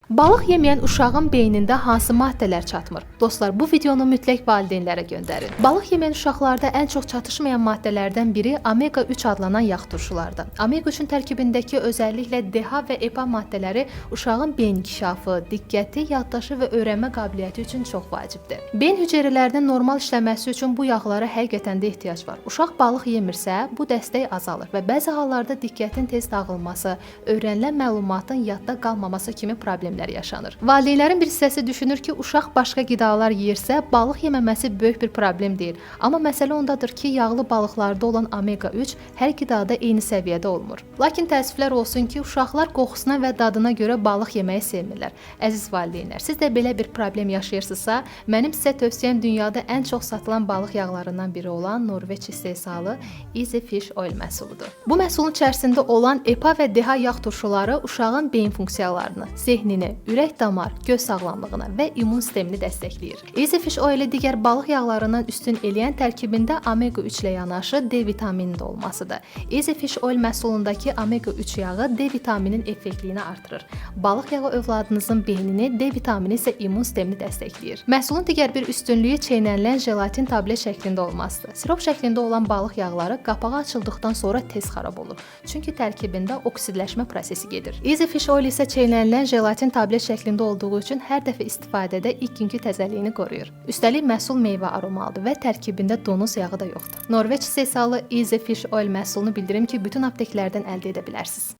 Balıq yeməyən uşağın beynində hansı maddələr çatmır? Dostlar, bu videonu mütləq valideynlərə göndərin. Balıq yeməyən uşaqlarda ən çox çatışmayan maddələrdən biri omega 3 adlanan yağ turşulardır. Omega 3-ün tərkibindəki özəlliklə DHA və EPA maddələri uşağın beyin inkişafı, diqqəti, yaddaşı və öyrənmə qabiliyyəti üçün çox vacibdir. Beyin hüceyrələrinin normal işləməsi üçün bu yağlara həqiqətən də ehtiyac var. Uşaq balıq yemirsə, bu dəstək azalır və bəzi hallarda diqqətin tez dağılması, öyrənilən məlumatın yadda qalmaması kimi problemlər yaşanır. Valideynlərin bir hissəsi düşünür ki, uşaq başqa qidalar yeyirsə, balıq yeməməsi böyük bir problem deyil. Amma məsələ ondadır ki, yağlı balıqlarda olan omega 3 hər qidada eyni səviyyədə olmur. Lakin təəssüflər olsun ki, uşaqlar qoxusuna və dadına görə balıq yeməyi sevmirlər. Əziz valideynlər, siz də belə bir problem yaşayırsınızsa, mənim sizə tövsiyəm dünyada ən çox satılan balıq yağlarından biri olan Norveç istehsalı Easy Fish Oil məhsuludur. Bu məhsulun içərisində olan EPA və DHA yağ turşuları uşağın beyin funksiyalarını, zehnini, ürək-damar, göz sağlamlığına və immun sistemini dəstəkləyir. Easy Fish Oil digər balıq yağlarından üstün eləyən tərkibində omega 3 ilə yanaşı D vitamininin də olmasıdır. Easy Fish Oil məhsulundakı omega 3 yağı D vitamininin effektliyini artırır. Balıq yağı övladınızın beynini, D vitamini isə immun sistemini dəstəkləyir. Məhsulun digər bir üstünlüyü çeynənilən jelatin tablet şəklində olmasıdır. Sirop şəklində olan balıq yağları qapağı açıldıqdan sonra tez xarab olur. Çünki tərkibində oksidləşmə prosesi gedir. Easy Fish Oil isə çeynənilən jelatin tablet şəklində olduğu üçün hər dəfə istifadədə ilk günkü təzəliyini qoruyur. Üstəlik məhsul meyvə aromalıdır və tərkibində donuz yağı da yoxdur. Norveç istehsalı Easy Fish Oil məhsulunu bildirim ki, bütün apteklərdən əldə edə bilərsiniz.